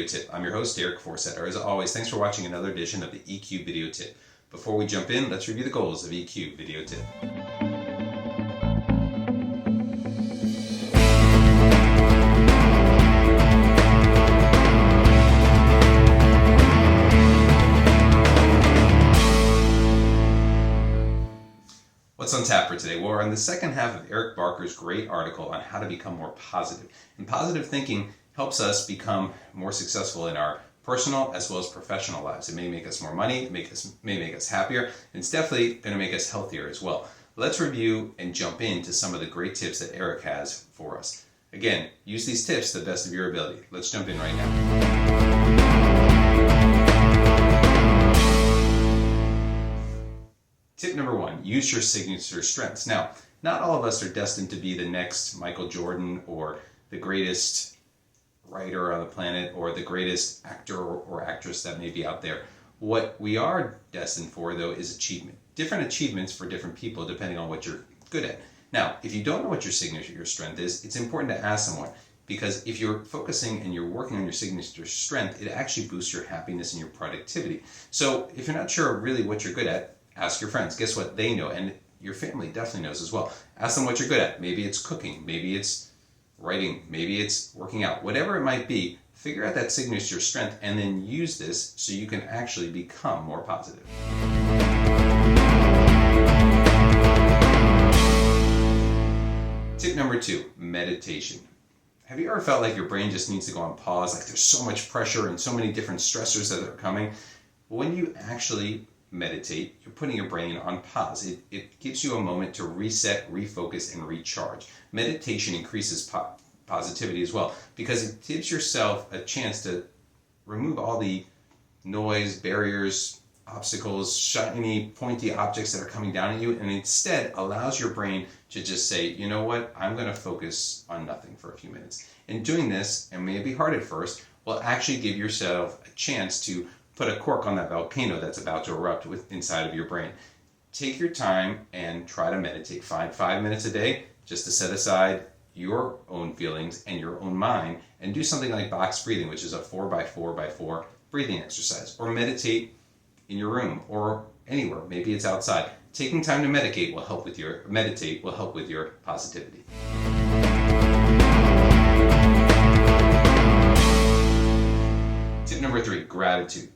Video Tip. I'm your host, Derek Forsetter. As always, thanks for watching another edition of the EQ Video Tip. Before we jump in, let's review the goals of EQ Video Tip. What's on tap for today? Well, we're on the second half of Eric Barker's great article on how to become more positive. And positive thinking helps us become more successful in our personal as well as professional lives. It may make us more money, may make us happier, and it's definitely going to make us healthier as well. Let's review and jump into some of the great tips that Eric has for us. Again, use these tips to the best of your ability. Let's jump in right now. Tip number 1, use your signature strengths. Now, not all of us are destined to be the next Michael Jordan or the greatest writer on the planet or the greatest actor or actress that may be out there. What we are destined for, though, is achievement. Different achievements for different people depending on what you're good at. Now, if you don't know what your strength is, it's important to ask someone, because if you're focusing and you're working on your signature strength, it actually boosts your happiness and your productivity. So if you're not sure really what you're good at, ask your friends. Guess what? They know, and your family definitely knows as well. Ask them what you're good at. Maybe it's cooking, maybe it's writing, maybe it's working out. Whatever it might be, figure out that signature strength and then use this so you can actually become more positive. Tip number 2, meditation. Have you ever felt like your brain just needs to go on pause, like there's so much pressure and so many different stressors that are coming? When you actually meditate, you're putting your brain on pause. It gives you a moment to reset, refocus, and recharge. Meditation increases positivity as well, because it gives yourself a chance to remove all the noise, barriers, obstacles, shiny, pointy objects that are coming down at you, and instead allows your brain to just say, you know what, I'm going to focus on nothing for a few minutes. And doing this, and may be hard at first, will actually give yourself a chance to put a cork on that volcano that's about to erupt inside of your brain. Take your time and try to meditate. Find 5 minutes a day just to set aside your own feelings and your own mind, and do something like box breathing, which is a 4x4x4 breathing exercise, or meditate in your room or anywhere. Maybe it's outside. Taking time to meditate will help with your positivity. Tip number 3, gratitude.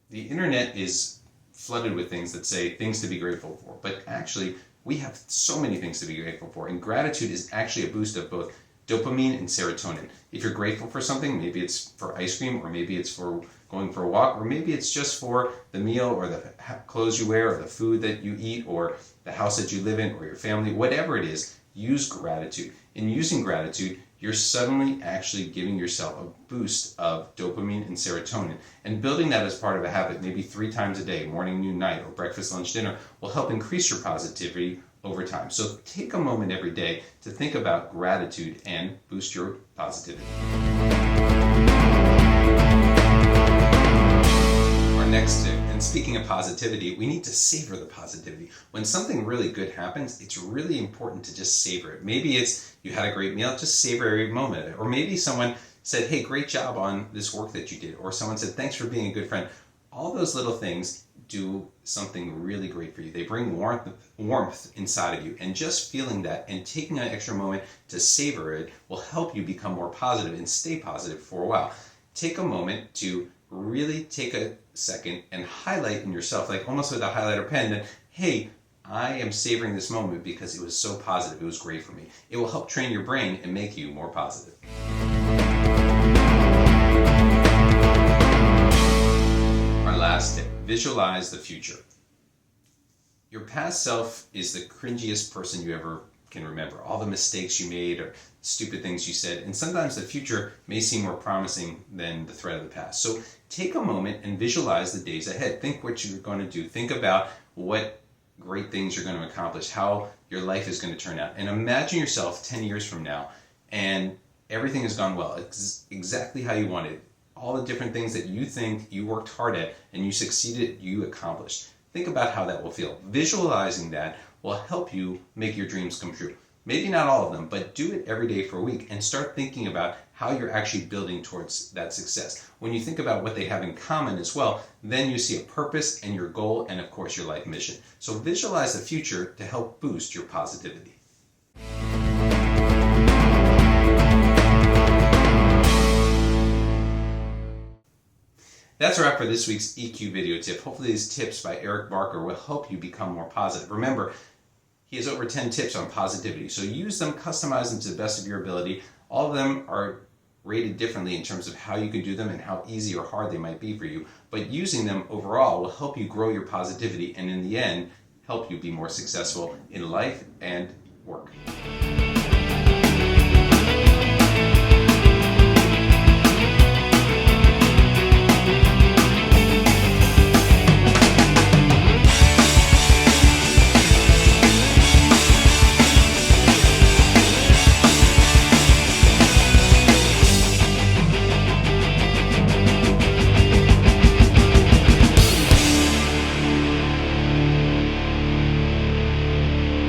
The internet is flooded with things that say things to be grateful for, but actually we have so many things to be grateful for, and gratitude is actually a boost of both dopamine and serotonin. If you're grateful for something, maybe it's for ice cream, or maybe it's for going for a walk, or maybe it's just for the meal or the clothes you wear or the food that you eat or the house that you live in or your family, whatever it is, use gratitude. In using gratitude, you're suddenly actually giving yourself a boost of dopamine and serotonin. And building that as part of a habit, maybe 3 times a day, morning, noon, night, or breakfast, lunch, dinner, will help increase your positivity over time. So take a moment every day to think about gratitude and boost your positivity. Our next tip, and speaking of positivity, we need to savor the positivity. When something really good happens, it's really important to just savor it. Maybe it's you had a great meal, just savor every moment of it. Or maybe someone said, hey, great job on this work that you did. Or someone said, thanks for being a good friend. All those little things do something really great for you. They bring warmth inside of you, and just feeling that and taking an extra moment to savor it will help you become more positive and stay positive for a while. Take a moment to really take a second and highlight in yourself, like almost with a highlighter pen, that, hey, I am savoring this moment because it was so positive, it was great for me. It will help train your brain and make you more positive. Our last tip, visualize the future. Your past self is the cringiest person you ever can remember. All the mistakes you made or stupid things you said, and sometimes the future may seem more promising than the threat of the past. So take a moment and visualize the days ahead. Think what you're going to do. Think about what great things you're going to accomplish, how your life is going to turn out. And imagine yourself 10 years from now and everything has gone well. It's exactly how you wanted it. All the different things that you think you worked hard at and you succeeded, you accomplished. Think about how that will feel. Visualizing that will help you make your dreams come true. Maybe not all of them, but do it every day for a week and start thinking about how you're actually building towards that success. When you think about what they have in common as well, then you see a purpose and your goal and, of course, your life mission. So visualize the future to help boost your positivity. That's a wrap for this week's EQ video tip. Hopefully these tips by Eric Barker will help you become more positive. Remember, he has over 10 tips on positivity, so use them, customize them to the best of your ability. All of them are rated differently in terms of how you can do them and how easy or hard they might be for you, but using them overall will help you grow your positivity and in the end, help you be more successful in life and work.